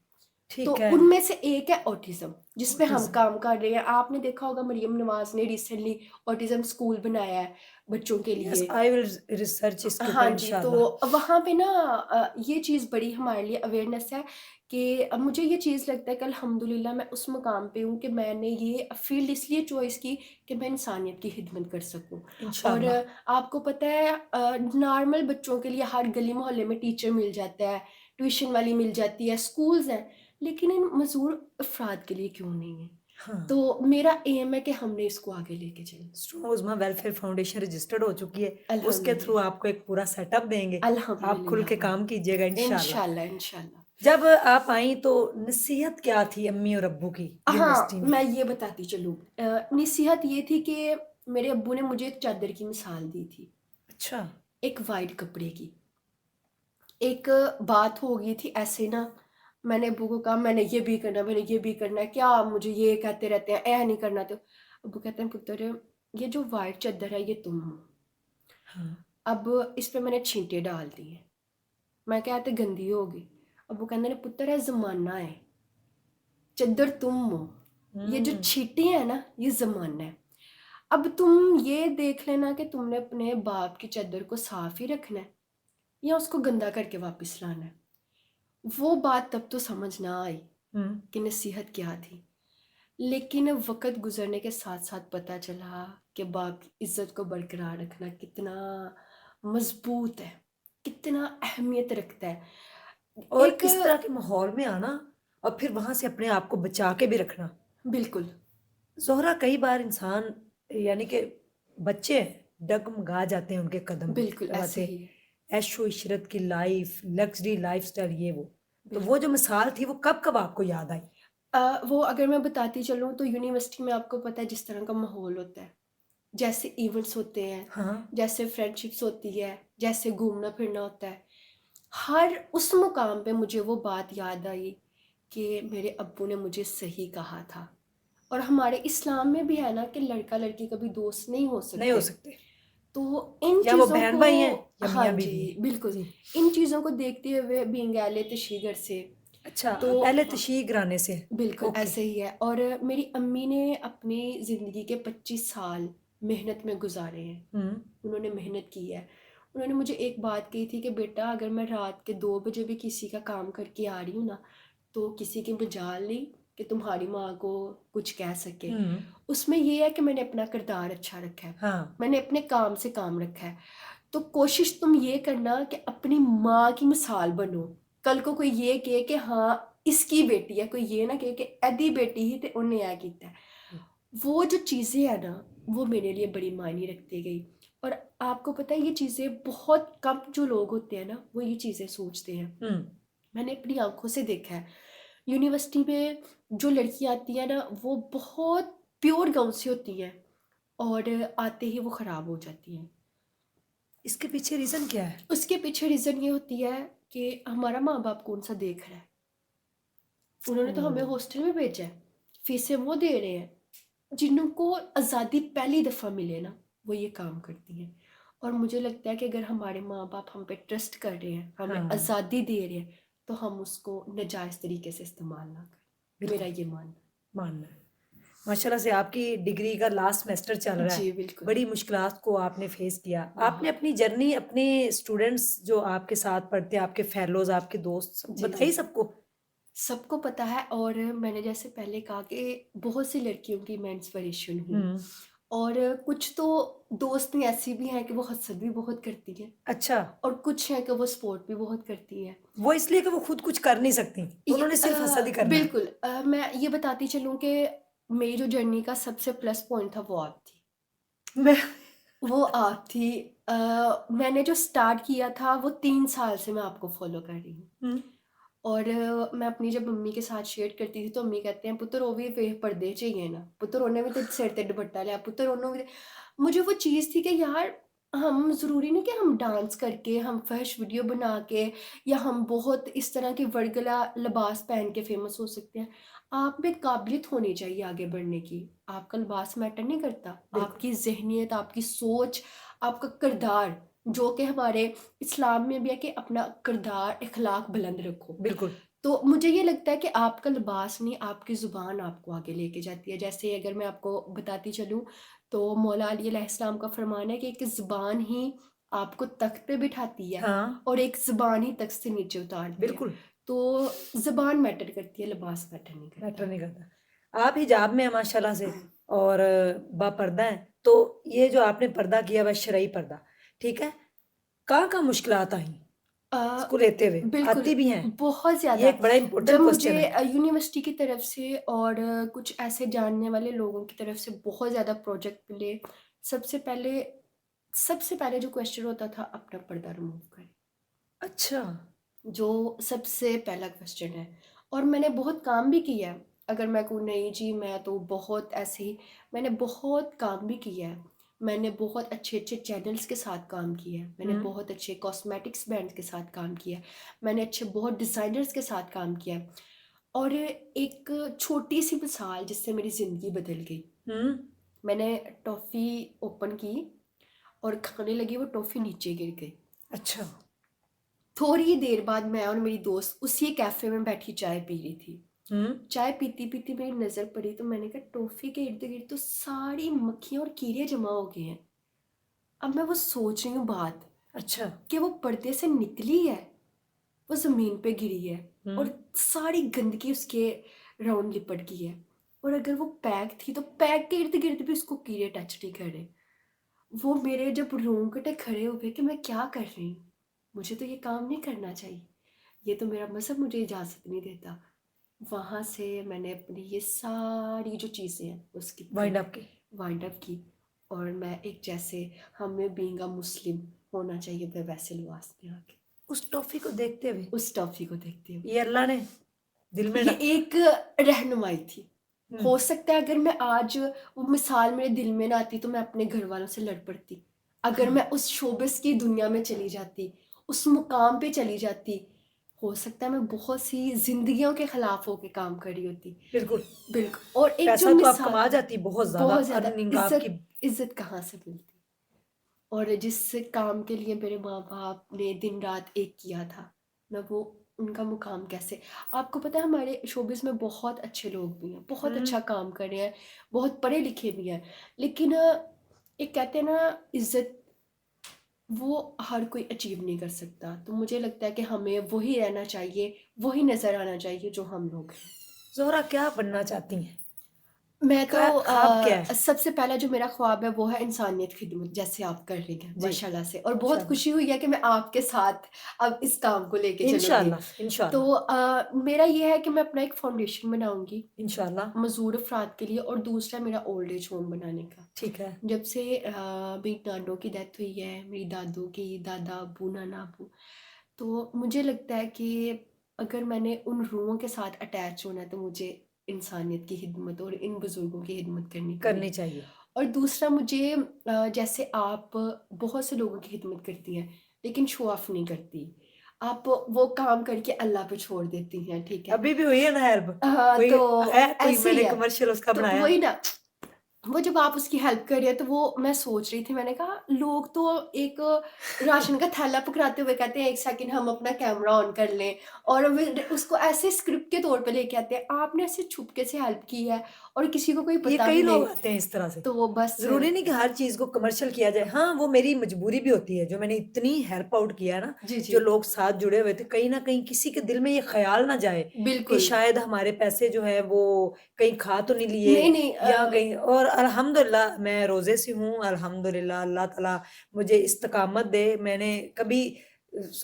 तो ठीक है। उनमें से एक है ऑटिज्म, जिस पे हम ऑटिज्म। काम कर रहे हैं। आपने देखा होगा मरियम नवाज ने रिसेंटली ऑटिज्म स्कूल बनाया है बच्चों के यस, लिए। आई विल रिसर्च इसके ऊपर हाँ जी, तो इंशाल्लाह। वहाँ पे ना ये चीज़ बड़ी हमारे लिए अवेयरनेस है कि मुझे ये चीज़ लगता है कि अल्हम्दुलिल्लाह मैं उस मुकाम पे हूँ कि मैंने ये फील्ड इसलिए चॉइस की कि मैं इंसानियत की खिदमत कर सकूँ। और इंशाल्लाह। आपको पता है नॉर्मल बच्चों के लिए हर गली मोहल्ले में टीचर मिल जाता है, ट्यूशन वाली मिल जाती है, स्कूल्स हैं, लेकिन इन मजदूर अफराद के लिए क्यों नहीं है? हाँ। तो मेरा एम है कि हमने इसको आगे लेके चलें। स्ट्रॉन्ग उज़्मा वेलफेयर फाउंडेशन रजिस्टर्ड हो चुकी है। उसके थ्रू अल्हम्दुलिल्लाह, आपको एक पूरा सेटअप देंगे। आप खुल अल्हम्दुलिल्लाह के भाई। काम कीजिएगा इंशाल्लाह। इंशाल्लाह, इंशाल्लाह। जब आप आई तो नसीहत क्या थी अम्मी और अब्बू की हाँ, यूनिवर्सिटी मैं में? ये बताती चलूँ। नसीहत ये थी कि मेरे अब्बू ने मुझे एक चादर की मिसाल दी थी, अच्छा। एक वाइट कपड़े की। एक बात हो गई थी ऐसे ना, मैंने अब्बू को कहा मैंने ये भी करना है, मैंने ये भी करना है, क्या आप मुझे ये कहते रहते हैं, ऐ नहीं करना। तो अब्बू कहते हैं पुत्र, ये जो वाइट चादर है ये तुम हो। हाँ। अब इस पे मैंने छींटे डाल दिए, मैं कहते गंदी होगी। अब्बू कहते ने पुत्र है जमाना है, चादर तुम हो, ये जो हुँ। छींटे हैं ना ये जमाना है। अब तुम ये देख लेना कि तुमने अपने बाप की चादर को साफ ही रखना है या उसको गंदा करके वापस लाना है। वो बात तब तो समझ ना आई हुँ। कि नसीहत क्या थी, लेकिन वक्त गुजरने के साथ साथ पता चला कि बाप की इज्जत को बरकरार रखना कितना मजबूत है, कितना अहमियत रखता है। और एक इस तरह के माहौल में आना और फिर वहाँ से अपने आप को बचा के भी रखना। बिल्कुल, ज़ोहरा कई बार इंसान यानी कि बच्चे डगमगा जाते हैं उनके कदम बिल्कुल ऐसे लगाते, ही है। ऐशो इशरत की लाइफ, लग्जरी लाइफस्टाइल ये वो। तो वो बिल्कुल। जो मिसाल थी वो कब-कब आपको याद आई? वो अगर मैं बताती चलूँ तो यूनिवर्सिटी में आपको पता है जिस तरह का माहौल होता है, जैसे इवेंट्स होते हैं, हाँ। जैसे फ्रेंडशिप्स होती है, जैसे घूमना फिरना होता है, हर उस मुकाम पे मुझे वो बात याद आई कि मेरे अब्बू ने मुझे सही कहा था। और हमारे इस्लाम में भी है ना कि लड़का लड़की कभी दोस्त नहीं हो नहीं हो सकते। सकते। तो इन या वो चीज़ों को, बहन-भाई हैं या हाँ मियाँ-बीवी जी हैं। बिल्कुल, जी। इन चीज़ों को देखते हुए बीइंग अहले तशरीह से, अच्छा, तो पहले तशरीह घराने से। बिल्कुल ओके। ऐसे ही है। और मेरी अम्मी ने अपनी ज़िंदगी के 25 साल मेहनत में गुजारे हैं, हुँ। उन्होंने मेहनत की है। उन्होंने मुझे एक बात कही थी कि बेटा अगर मैं रात के 2 बजे भी किसी का काम करके आ रही हूँ ना, तो किसी की मजाल नहीं कि तुम्हारी माँ को कुछ कह सके। हुँ। उसमें ये है कि मैंने अपना किरदार अच्छा रखा है, हाँ। मैंने अपने काम से काम रखा है। तो कोशिश तुम ये करना कि अपनी माँ की मिसाल बनो। कल को कोई ये कहे कि हाँ इसकी बेटी है, कोई ये ना कहे कि एदी बेटी ही ते उन्हें यह किया है। वो जो चीज़ें हैं ना वो मेरे लिए बड़ी मायने रखती गई। और आपको पता है ये चीज़ें बहुत कम जो लोग होते हैं ना वो ये चीज़ें सोचते हैं। हुँ। मैंने अपनी आंखों से देखा है, यूनिवर्सिटी में जो लड़कियां आती हैं ना वो बहुत प्योर गाँव से होती हैं और आते ही वो ख़राब हो जाती हैं। इसके पीछे रीज़न क्या है? उसके पीछे रीज़न ये होती है कि हमारा माँ बाप कौन सा देख रहा है। उन्होंने तो हमें ओह! हॉस्टल में भेजा है, फीसें वो दे रहे हैं। जिनको आज़ादी पहली दफ़ा मिले ना वो ये काम करती हैं। और मुझे लगता है कि अगर हमारे माँ बाप हम पे ट्रस्ट कर रहे हैं, हमें हाँ, आज़ादी दे रहे हैं, तो हम उसको नाजायज़ तरीके से इस्तेमाल ना करें, मेरा बिल्कुल, ये मानना मानना है। माशाल्लाह से आपकी डिग्री का लास्ट सेमेस्टर चल है। रहा है। जी बिल्कुल। बड़ी मुश्किलात को आपने फेस किया। आपने बहुत। अपनी जर्नी अपने स्टूडेंट्स जो आपके साथ पढ़ते हैं, आपके फेलोज़, आपके दोस्त सब जी जी, बताई सबको? सबको पता है। और मैंने जैसे पहले कहा कि बहुत सी लड़कियों की मैं इंस्पिरेशन हूँ। हुँ। और कुछ तो दोस्त भी ऐसी भी हैं कि वो हसद भी बहुत करती हैं, अच्छा, और कुछ हैं कि वो सपोर्ट भी बहुत करती हैं। वो इसलिए कि वो खुद कुछ कर नहीं सकती। उन्होंने सिर्फ़ हसद ही करना है। बिल्कुल, मैं ये बताती चलूँ कि मेरी जो जर्नी का सबसे प्लस पॉइंट था वो आप थी। मैं वो आप थी। मैंने जो स्टार्ट किया था वो 3 साल से मैं आपको फ़ॉलो कर रही हूँ। हुँ। और मैं अपनी जब मम्मी के साथ शेयर करती थी तो मम्मी कहते हैं पुत्तर वो भी वे पर्दे चाहिए ना, पुत्तर उन्हें भी तो सिर ते दुपट्टा लिया, पुत्तर उन्होंने भी। मुझे वो चीज़ थी कि यार हम ज़रूरी नहीं कि हम डांस करके, हम फहश वीडियो बना के या हम बहुत इस तरह के वर्गला लिबास पहन के फ़ेमस हो सकते हैं। आप में काबिलियत होनी चाहिए आगे बढ़ने की। आपका लिबास मैटर नहीं करता, बिल्कुल, आपकी ज़हनियत, आपकी सोच, आपका किरदार, जो कि हमारे इस्लाम में भी है कि अपना किरदार, इखलाक बुलंद रखो। बिल्कुल। तो मुझे ये लगता है कि आपका लिबास नहीं, आपकी ज़ुबान आपको आगे लेके जाती है। जैसे अगर मैं आपको बताती चलूँ, तो मौला अली अलैहिस्सलाम का फ़रमान है कि एक ज़ुबान ही आपको तख्त पे बिठाती है हाँ, और एक ज़ुबान ही तख्त से नीचे उतारती है। बिल्कुल, तो ज़ुबान मैटर करती है, लिबास मैटर नहीं मैटर करता। नहीं करता। आप हिजाब में हैं माशाल्लाह से और बापर्दा हैं, तो ये जो आपने पर्दा किया हुआ है शरई पर्दा, ठीक है? कहाँ-कहाँ मुश्किलात आई अ, इसको लेते हुए? बिल्कुल, आती भी हैं? बहुत ये ज़्यादा। एक बड़ा जब इम्पोर्टेंट मुझे क्वेश्चन है। यूनिवर्सिटी की तरफ से और कुछ ऐसे जानने वाले लोगों की तरफ से बहुत ज़्यादा प्रोजेक्ट मिले। सबसे पहले सबसे पहले जो क्वेश्चन होता था, अपना पर्दा रिमूव करें, अच्छा, जो सबसे पहला क्वेश्चन है। और मैंने बहुत काम भी किया है। अगर मैं कहूँ नहीं जी मैं तो बहुत ऐसे ही, मैंने बहुत काम भी किया है। मैंने बहुत अच्छे-अच्छे चैनल्स के साथ काम किया है। मैंने हुँ, बहुत अच्छे कॉस्मेटिक्स ब्रांड्स के साथ काम किया है। मैंने अच्छे बहुत डिज़ाइनर्स के साथ काम किया है। और एक छोटी-सी मिसाल जिससे मेरी ज़िंदगी बदल गई। हुँ, मैंने टॉफ़ी ओपन की और खाने लगी, वो टॉफ़ी नीचे गिर गई। अच्छा, थोड़ी ही देर बाद मैं और मेरी दोस्त उसी कैफ़े में बैठी चाय पी रही थी। हुँ, चाय पीती-पीती मेरी नज़र पड़ी तो मैंने कहा टॉफ़ी के इर्द-गिर्द तो सारी मक्खियाँ और कीड़े जमा हो गए हैं। अब मैं वो सोच रही हूँ बात अच्छा, कि वो पर्दे से निकली है, वो ज़मीन पे गिरी है हुँ, और सारी गंदगी उसके राउंड लिपट गई है। और अगर वो पैक थी तो पैक के इर्द-गिर्द भी उसको कीड़े टच नहीं कर रहे। वो मेरे जब रोंगटे खड़े हुए कि मैं क्या कर रही हूँ? मुझे तो ये काम नहीं करना चाहिए। ये तो मेरा मज़हब मुझे इजाज़त नहीं देता। वहाँ से मैंने अपनी ये सारी जो चीज़ें हैं वो स्किप कर वाइंड दी, अप की। वाइंड अप की। और मैं एक जैसे हमें बीइंग अ मुस्लिम होना चाहिए मैं वैसे लिबास में आ गई, उस टॉफ़ी को देखते हुए, उस टॉफ़ी को देखते हुए। ये अल्लाह ने दिल में ये एक रहनुमाई थी। हुँ, हो सकता है अगर मैं आज वो मिसाल मेरे दिल में ना आती तो मैं अपने घर वालों से लड़ पड़ती। अगर हाँ, मैं उस शोबिस की दुनिया में चली जाती, उस मुकाम पे चली जाती, हो सकता है मैं बहुत सी ज़िंदगियों के खिलाफ होके काम कर रही होती। बिल्कुल। बिल्कुल। और एक जो पैसा तो आप मिसाल, कमा जाती बहुत ज़्यादा, बहुत ज़्यादा अर्निंग आपकी इज़्ज़त कहाँ से मिलती? और जिस काम के लिए मेरे माँ-बाप ने दिन-रात एक किया था, मैं वो उनका मुकाम कैसे, आपको पता है हमारे शोबिज़ में बहुत अच्छे लोग भी हैं, बहुत हुँ, अच्छा काम कर रहे हैं, बहुत पढ़े-लिखे भी हैं। लेकिन एक कहते हैं ना इज़्ज़त, वो हर कोई अचीव नहीं कर सकता। तो मुझे लगता है कि हमें वही रहना चाहिए, वही नज़र आना चाहिए जो हम लोग हैं। ज़ोहरा क्या बनना चाहती हैं? मैं तो ख्वाब क्या है? सबसे पहला जो मेरा ख्वाब है वो है इंसानियत खिदमत, जैसे आप कर रही हैं जी, माशाल्लाह से। और बहुत माशाअल्लाह। खुशी हुई है कि मैं आपके साथ अब इस काम को लेके चलूँगी। इंशाअल्लाह, तो इंशाअल्लाह, मेरा ये है कि मैं अपना एक फाउंडेशन बनाऊँगी इंशाअल्लाह, मज़दूर अफ़राद के लिए, और दूसरा मेरा ओल्ड एज होम बनाने का। ठीक है। जब से मेरी नानों की डेथ हुई है, मेरी दादों की, दादा-अबू, नाना-अबू, तो मुझे लगता है कि अगर मैंने उन रूहों के साथ अटैच होना है तो मुझे इंसानियत की खिदमत और इन बुज़ुर्गों की खिदमत करनी करनी पड़ेगी। चाहिए। और दूसरा मुझे जैसे आप बहुत से लोगों की खिदमत करती हैं, लेकिन शो ऑफ नहीं करती। आप वो काम करके अल्लाह पे छोड़ देती हैं, ठीक है? अभी भी हुई है ना हेल्प? हाँ, कोई तो है कोई ऐसे ही मैंने है। कमर्शियल उसका तो बनाया? वही ना, वो जब आप उसकी हेल्प कर रहे हैं तो वो मैं सोच रही थी, मैंने कहा लोग तो एक राशन का थैला पकड़ाते हुए कहते हैं 1 सेकंड हम अपना कैमरा ऑन कर लें, और वे उसको ऐसे स्क्रिप्ट के तौर पे लेके आते हैं। आपने ऐसे छुपके से हेल्प की है और किसी को कोई ये पता कई भी लोग नहीं, आते हैं इस तरह से। तो वो बस ज़रूरी नहीं कि हर चीज़ को कमर्शियल किया जाए। हाँ, वो मेरी मजबूरी भी होती है, जो मैंने इतनी हेल्प आउट किया है ना, जी, जी। जो लोग साथ जुड़े हुए थे, कहीं न कहीं किसी के दिल में ये ख़्याल ना जाए कि बिल्कुल। शायद हमारे पैसे जो हैं वो कहीं खा तो नहीं लिए नहीं, नहीं या कहीं और अल्हम्दुलिल्लाह मैं रोज़े से हूँ, अल्हम्दुलिल्लाह अल्लाह ताला मुझे इस्तिक़ामत दे। मैंने कभी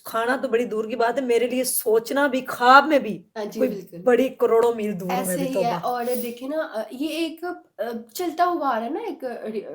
खाना तो बड़ी दूर की बात है, मेरे लिए सोचना भी, ख्वाब में भी हाँ जी, कोई बिल्कुल। बड़ी करोड़ों मील दूर हूँ मैं ऐसे भी, ही है। तौबा। और देखिए ना, ये एक चलता हुआ आ रहा है ना, एक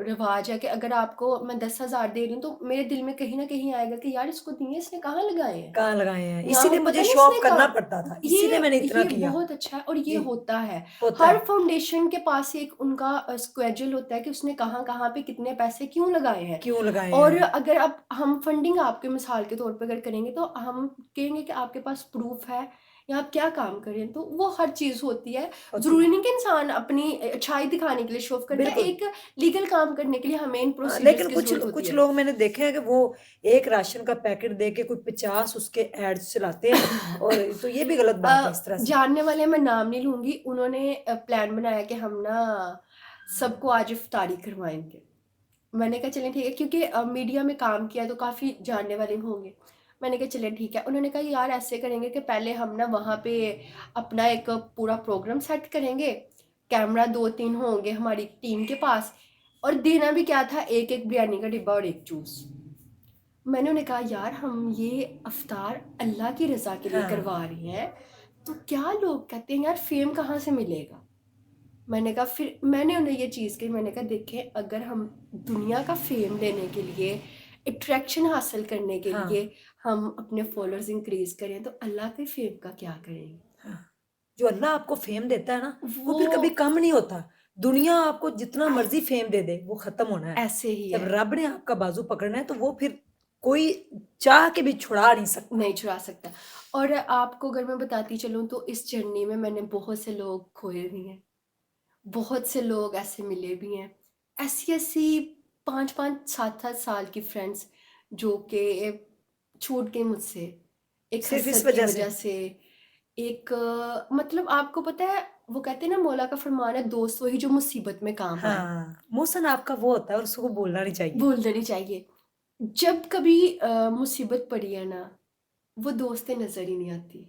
रिवाज है कि अगर आपको मैं 10,000 दे रही हूँ तो मेरे दिल में कहीं ना कहीं आएगा कि यार इसको दिए, इसने कहाँ लगाए हैं, कहाँ लगाए हैं, यहाँ इसीलिए पे पता मुझे नहीं शो ऑफ इसने करना कहाँ। पड़ता था, इसीलिए मैंने इतना ये किया। बहुत अच्छा है और ये जी, होता है। होता हर है। फाउंडेशन के पास एक उनका स्केड्यूल होता है कि उसने कहाँ कहाँ पे कितने पैसे क्यों लगाए हैं। क्यों लगाए और हैं? अगर आप हम फंडिंग आपके मिसाल के तौर पे अगर करेंगे तो हम कहेंगे कि आपके पास प्रूफ है या आप क्या काम करें, तो वो हर चीज़ होती है। होती ज़रूरी है। नहीं कि इंसान अपनी अच्छाई दिखाने के लिए शो ऑफ करता है, बिल्कुल। एक लीगल काम करने के लिए हमें इन प्रोसीजर्स लेकिन की कुछ ज़रूरत होती कुछ है। लोग मैंने देखे हैं कि वो एक राशन का पैकेट दे के कोई 50 उसके एड्स चलाते हैं, और तो ये भी गलत बात है इस तरह से। जानने वाले मैं नाम नहीं लूँगी, उन्होंने प्लान बनाया कि हम ना सबको आज इफ्तारी करवाएँगे। मैंने कहा चलें ठीक है, क्योंकि मीडिया में काम किया तो काफ़ी जानने वाले होंगे। मैंने कहा चलें ठीक है। उन्होंने कहा यार ऐसे करेंगे कि पहले हम ना वहाँ पे अपना एक पूरा प्रोग्राम सेट करेंगे, कैमरा 2-3 होंगे हमारी टीम के पास, और देना भी क्या था, एक-एक बिरयानी का डिब्बा और एक जूस। मैंने उन्हें कहा यार हम ये इफ्तार अल्लाह की रज़ा के लिए हाँ, करवा रहे हैं, तो क्या लोग कहते हैं यार फेम कहाँ से मिलेगा? मैंने कहा, फिर मैंने उन्हें ये चीज़ कही, मैंने कहा देखें अगर हम दुनिया का फेम लेने के लिए, अट्रैक्शन हासिल करने के हाँ, लिए हम अपने फॉलोअर्स इंक्रीज करें तो अल्लाह के फेम का क्या करेंगे? हाँ। जो अल्लाह आपको फ़ेम देता है ना, वो वो फिर कभी कम नहीं होता। दुनिया आपको जितना मर्ज़ी फ़ेम दे दे, वो ख़त्म होना है। ऐसे ही जब है, रब ने आपका बाज़ू पकड़ना है, तो वो फिर कोई चाह के भी छुड़ा नहीं सकता। नहीं छुड़ा सकता। और आपको अगर मैं बताती चलूँ तो इस जर्नी में मैंने बहुत से लोग खोए भी हैं, बहुत से लोग ऐसे मिले भी हैं। ऐसी-ऐसी 5-5 7-7 साल की फ्रेंड्स जो कि छूट गई मुझसे, एक सिर्फ़ इस हसद की वज़ह से। वजह से। एक मतलब आपको पता है, वो कहते हैं ना मौला का फरमान है, दोस्त वही जो मुसीबत में काम आए। हाँ, मुहसन आपका वो होता है और उसको बोलना नहीं चाहिए। भूल देनी चाहिए। जब कभी मुसीबत पड़ी है ना, वो दोस्तें नज़र ही नहीं आती।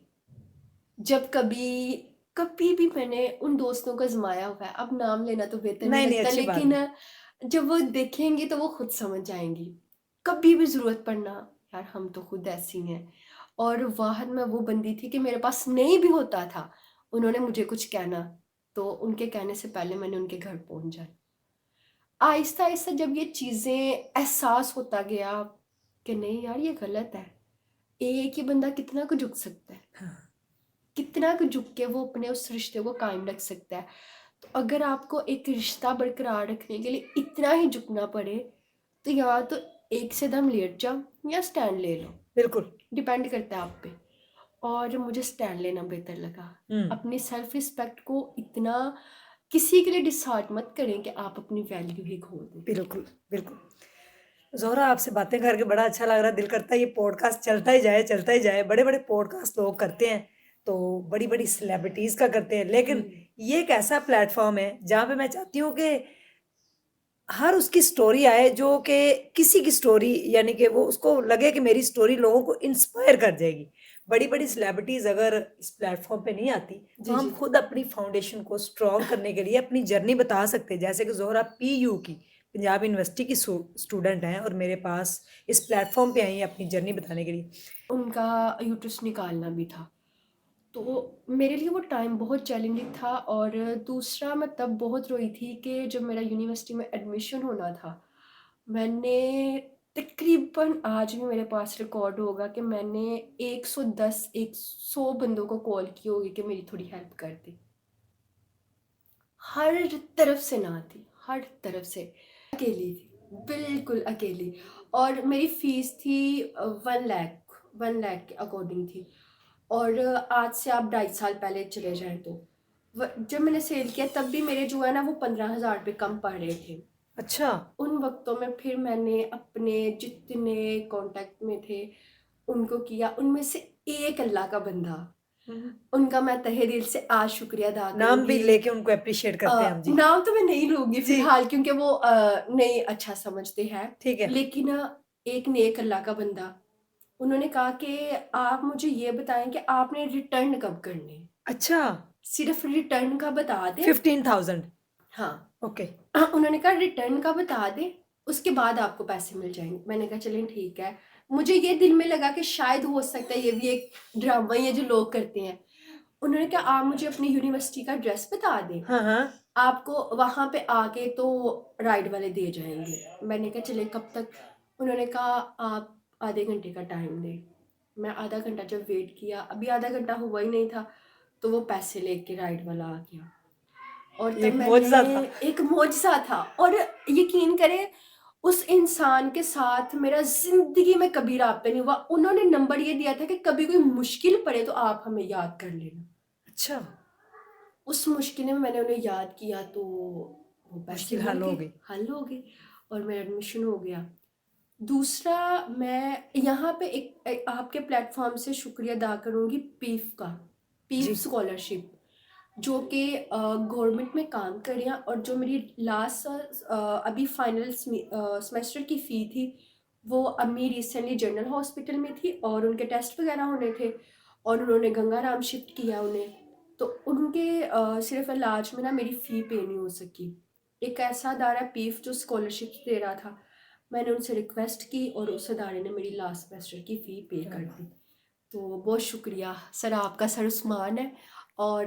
जब कभी कभी भी मैंने उन दोस्तों को आज़माया हुआ है, अब नाम लेना तो बेहतर नहीं नहीं, नहीं, लगता, अच्छी बात लेकिन नहीं। जब वो देखेंगी तो वो खुद समझ जाएँगी। कभी भी ज़रूरत पड़ना, यार हम तो खुद ऐसी हैं। और वाहद में वो बंदी थी कि मेरे पास नहीं भी होता था, उन्होंने मुझे कुछ कहना, तो उनके कहने से पहले मैंने उनके घर पहुँच जाना। आहिस्ता-आहिस्ता जब ये चीज़ें एहसास होता गया कि नहीं यार ये गलत है, एक ही बंदा कितना कुछ झुक सकता है। हाँ, कितना कुछ झुक के वो अपने उस रिश्ते को कायम रख सकता है। तो अगर आपको एक रिश्ता बरकरार रखने के लिए इतना ही झुकना पड़े, तो या तो एक से दम लेट जाओ या स्टैंड ले लो, बिल्कुल। डिपेंड करता है आप पे। और मुझे स्टैंड लेना बेहतर लगा। हुँ, अपनी सेल्फ रिस्पेक्ट को इतना किसी के लिए डिसहार्ट मत करें कि आप अपनी वैल्यू ही खो दें। बिल्कुल, बिल्कुल। ज़ोहरा, आपसे बातें करके बड़ा अच्छा लग रहा है, दिल करता है ये पॉडकास्ट चलता ही जाए, चलता ही जाए। बड़े-बड़े पॉडकास्ट लोग करते हैं, तो बड़ी-बड़ी सेलिब्रिटीज़ का करते हैं, लेकिन हुँ, ये एक ऐसा प्लेटफ़ॉर्म है, जहाँ पे मैं चाहती हूँ कि हर उसकी स्टोरी आए जो कि किसी की स्टोरी, यानी कि वो उसको लगे कि मेरी स्टोरी लोगों को इंस्पायर कर जाएगी। बड़ी-बड़ी सेलिब्रिटीज़ अगर इस प्लेटफ़ॉर्म पे नहीं आती, तो जी, हम जी। खुद अपनी फाउंडेशन को स्ट्रॉन्ग करने के लिए अपनी जर्नी बता सकते हैं। जैसे कि ज़ोहरा पीयू की, पंजाब यूनिवर्सिटी की स्टूडेंट हैं और मेरे पास इस प्लेटफ़ॉर्म पे आई हैं अपनी जर्नी बताने के लिए। उनका यूट्रस निकालना भी था। तो मेरे लिए वो टाइम बहुत चैलेंजिंग था। और दूसरा मैं तब बहुत रोई थी कि जब मेरा यूनिवर्सिटी में एडमिशन होना था, मैंने तकरीबन आज भी मेरे पास रिकॉर्ड होगा कि मैंने 110 100 बंदों को कॉल की होगी कि मेरी थोड़ी हेल्प कर दें। हर तरफ से ना थी, हर तरफ से। अकेली थी, बिल्कुल अकेली। और मेरी फ़ीस थी 1 लाख, 1 लाख के अकॉर्डिंग थी। और आज से आप 2.5 साल पहले चले जाएँ तो जब मैंने सेल किया तब भी मेरे जो है ना वो 15,000 रुपये कम पड़ रहे थे। अच्छा। उन वक़्तों में फिर मैंने अपने जितने कॉन्टैक्ट में थे उनको किया, उनमें से एक अल्लाह का बंदा, हुँ। उनका मैं तहे दिल से आज शुक्रिया अदा नाम भी करूँगी। लेके उनको एप्रिशिएट करते हैं हम। जी। नाम तो मैं नहीं लूँगी जी, फ़िलहाल, क्योंकि वो नहीं अच्छा समझते हैं। ठीक है। लेकिन एक नेक अल्लाह का बंदा, उन्होंने कहा कि आप मुझे ये बताएँ कि आपने रिटर्न कब करने हैं? अच्छा, सिर्फ़ रिटर्न का बता दें। 15,000। हाँ। ओके। उन्होंने कहा रिटर्न का बता दें, उसके बाद आपको पैसे मिल जाएँगे। मैंने कहा चलें ठीक है। मुझे ये दिल में लगा कि शायद हो सकता है ये भी एक ड्रामा ही है जो लोग करते हैं। उन्होंने कहा आप मुझे अपनी यूनिवर्सिटी का एड्रेस बता दें, हाँ हाँ आपको वहाँ पे आके तो राइड वाले दे जाएंगे। मैंने कहा चले कब तक? उन्होंने कहा आप आधे घंटे का टाइम दें। मैं आधा घंटा जब वेट किया, अभी आधा घंटा हुआ ही नहीं था, तो वो पैसे लेके राइड वाला आ गया। और तब एक मौजज़ा था। मैंने, एक मौजज़ा था, और यकीन करें उस इंसान के साथ मेरा ज़िंदगी में कभी राब्ता नहीं हुआ। उन्होंने नंबर ये दिया था कि कभी कोई मुश्किल पड़े तो आप हमें याद कर लेना। अच्छा, उस मुश्किल में मैंने उन्हें याद किया तो वो पैसे मुश्किल मिल हल हो गए, गई। हल हो गए, और मेरा एडमिशन हो गया। दूसरा, मैं यहाँ पे आपके प्लेटफॉर्म से शुक्रिया अदा करूँगी पीफ का, पीफ जी, स्कॉलरशिप, जो कि गवर्नमेंट में काम कर रहे हैं, और जो मेरी लास्ट अभी फाइनल सेमेस्टर की फ़ी थी, वो अम्मी रिसेंटली जनरल हॉस्पिटल में थी और उनके टेस्ट वगैरह होने थे, और उन्होंने गंगाराम शिफ्ट किया उन्हें, तो उनके सिर्फ इलाज में ना मेरी फ़ी पे नहीं हो सकी। एक ऐसा अदारा पीफ जो स्कॉलरशिप दे रहा था, मैंने उनसे रिक्वेस्ट की और उस अदारे ने मेरी लास्ट सेमेस्टर की फ़ी पे क्या कर बात। दी। तो बहुत शुक्रिया सर, आपका सर उस्मान है, और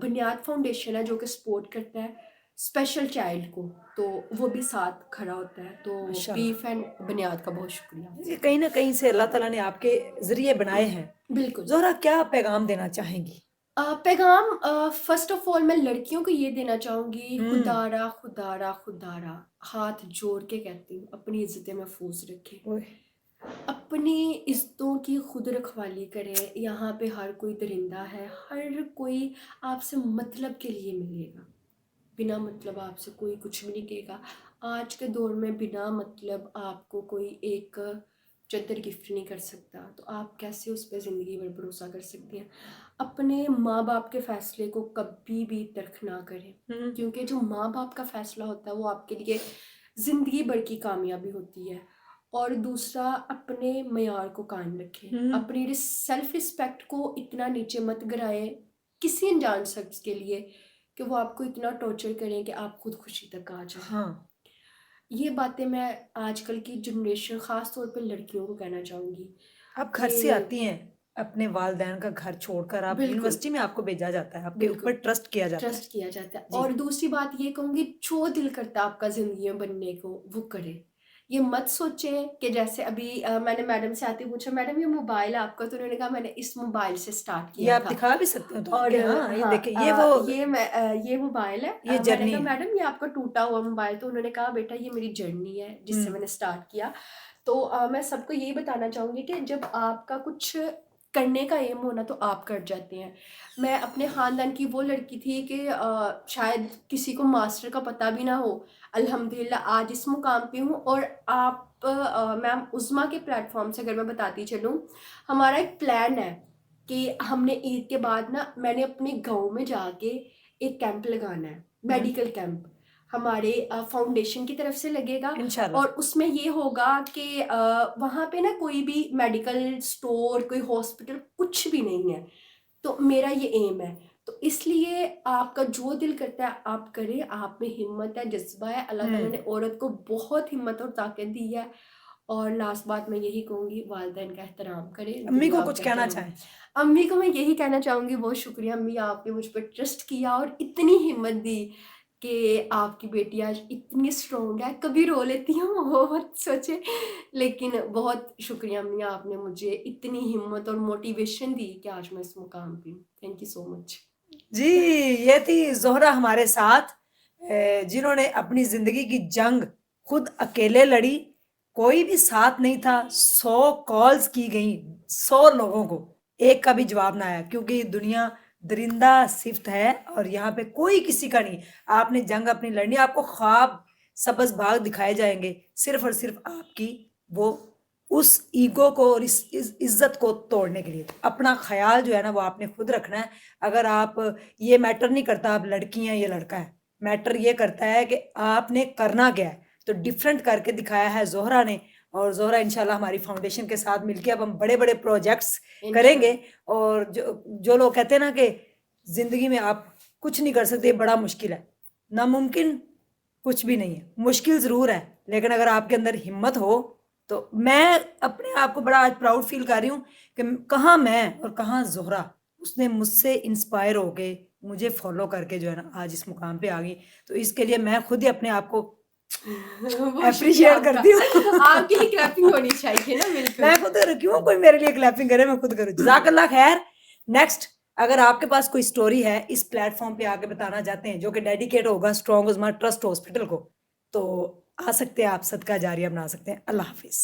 बुनियाद फाउंडेशन है जो कि सपोर्ट करता है स्पेशल चाइल्ड को, तो वो भी साथ खड़ा होता है। तो माशाल्लाह। पीफ एंड बुनियाद का बहुत शुक्रिया। जी, कहीं न कहीं से अल्लाह ताला ने आपके ज़रिए बनाए हैं। बिल्कुल। ज़ोहरा क्या पैगाम देना चाहेंगी? पैगाम, फर्स्ट ऑफ ऑल मैं लड़कियों को ये देना चाहूँगी, हुँ, खुदारा खुदारा खुदारा हाथ जोड़ के कहती हूँ, अपनी इज्जतें महफूज रखें, ओए! अपनी इज़्ज़तों की खुद रखवाली करें। यहाँ पे हर कोई दरिंदा है, हर कोई आपसे मतलब के लिए मिलेगा, बिना मतलब आपसे कोई कुछ भी नहीं कहेगा। आज के दौर में बिना मतलब आपको कोई एक चद्दर गिफ्ट नहीं कर सकता, तो आप कैसे उस पर ज़िंदगी भर भरोसा कर सकते हैं? अपने माँ बाप के फ़ैसले को कभी भी तर्क ना करें, हुँ, क्योंकि जो माँ बाप का फ़ैसला होता है वो आपके लिए ज़िंदगी भर की कामयाबी होती है। और दूसरा, अपने मयार को कायम रखें, हुँ, अपनी सेल्फ रिस्पेक्ट को इतना नीचे मत गिराएं किसी अनजान शख्स के लिए कि वो आपको इतना टॉर्चर करें कि आप खुद खुशी तक आ जाएं। हाँ। ये बातें मैं आजकल की जनरेशन, ख़ास तौर पे लड़कियों को कहना चाहूँगी आप घर से कि आती हैं, अपने वालिदैन का घर छोड़कर आप बिल्कुल, यूनिवर्सिटी में आपको भेजा जाता है, आपके ऊपर बिल्कुल, ट्रस्ट किया जाता है। ट्रस्ट किया जाता है। जी, और दूसरी बात ये कहूँगी, जो दिल करता है आपका ज़िंदगी में बनने को, वो करें। ये मत सोचें कि जैसे अभी मैंने मैडम से आते ही पूछा, मैडम ये मोबाइल आपका? तो उन्होंने कहा मैंने इस मोबाइल से स्टार्ट ये किया आप था। दिखा भी सकते हो तो और आगे हाँ, ये हाँ, देखिए ये वो ये मोबाइल है। ये मैंने जर्नी कहा है। मैडम ये आपका टूटा हुआ मोबाइल? तो उन्होंने कहा बेटा ये मेरी जर्नी है हुँ, जिससे मैंने स्टार्ट किया। तो मैं सबको यही बताना चाहूँगी कि जब आपका कुछ करने का एम हो ना, तो आप कर जाते हैं। मैं अपने ख़ानदान की वो लड़की थी कि शायद किसी को मास्टर का पता भी ना हो, अल्हम्दुलिल्लाह आज इस मुकाम पे हूँ। और आप मैम उज़्मा के प्लेटफ़ॉर्म से अगर मैं बताती चलूँ, हमारा एक प्लान है कि हमने ईद के बाद ना, मैंने अपने गाँव में जाके एक कैंप लगाना है, हुँ, मेडिकल कैंप। हमारे फाउंडेशन की तरफ से लगेगा, इंशाल्लाह। और उसमें ये होगा कि वहाँ पे ना कोई भी मेडिकल स्टोर, कोई हॉस्पिटल कुछ भी नहीं है। तो मेरा ये एम है। तो इसलिए आपका जो दिल करता है आप करें, आप में हिम्मत है, जज़्बा है। अल्लाह ताला हुँ, ने औरत को बहुत हिम्मत और ताकत दी है। और लास्ट बात मैं यही कहूँगी, वालिदैन का एहतराम करें, अम्मी को दिल-बाप कुछ का कहना एहतराम। चाहें? अम्मी को मैं यही कहना चाहूँगी, बहुत शुक्रिया अम्मी, आपने मुझ पे ट्रस्ट किया और इतनी हिम्मत दी कि आपकी बेटी आज इतनी स्ट्रॉन्ग है। कभी रो लेती हूँ, वो मत सोचे, लेकिन बहुत शुक्रिया अम्मी, आपने मुझे इतनी हिम्मत और मोटिवेशन दी कि आज मैं इस मुकाम पे हूँ। Thank you so much. जी, ये थी ज़ोहरा हमारे साथ जिन्होंने अपनी ज़िंदगी की जंग खुद अकेले लड़ी, कोई भी साथ नहीं था, 100 कॉल्स की गईं, 100 लोगों को, एक का भी जवाब ना आया क्योंकि दुनिया दरिंदा सिफ़्त है और यहाँ पे कोई किसी का नहीं। आपने जंग अपनी लड़नी, आपको ख्वाब, सब्ज़ बाग दिखाए जाएँगे, सिर्फ़ और सिर्फ़ आपकी वो उस ईगो को और इस इज़्ज़त को तोड़ने के लिए। अपना ख़्याल जो है ना वो आपने खुद रखना है। अगर आप ये मैटर नहीं करता आप लड़की हैं, ये लड़का है। मैटर ये करता है कि आपने करना क्या है। तो डिफरेंट करके दिखाया है ज़ोहरा ने और ज़ोहरा इंशाल्लाह हमारी फाउंडेशन के साथ मिलके अब हम बड़े-बड़े प्रोजेक्ट्स करेंगे इंशाल्लाह। और जो जो लोग कहते हैं ना कि ज़िंदगी में आप कुछ नहीं कर सकते, ये बड़ा मुश्किल है। नामुमकिन कुछ भी नहीं है। मुश्किल ज़रूर है, लेकिन अगर आपके अंदर हिम्मत हो, तो मैं अपने आप को बड़ा आज प्राउड फील कर रही हूँ कि कहाँ मैं और कहाँ ज़ोहरा, उसने मुझसे इंस्पायर होके मुझे फॉलो करके जो है ना आज इस मुकाम पे आ गई। तो इसके लिए मैं खुद ही अपने आप को बहुत शुक्रिया एप्रिशिएट आपका। करती हूँ। आपके लिए क्लैपिंग होनी चाहिए ना, बिल्कुल। मैं खुद क्यों कोई मेरे लिए क्लैपिंग करे, मैं खुद करूँ। जज़ाकल्लाह खैर। नेक्स्ट, अगर आपके पास कोई स्टोरी है इस प्लेटफॉर्म पे आके बताना चाहते हैं जो कि डेडिकेट होगा स्ट्रॉन्ग उस्मा ट्रस्ट हॉस्पिटल को, तो आ सकते हैं आप, सदका जारिया बना सकते हैं। अल्लाह हाफिज़।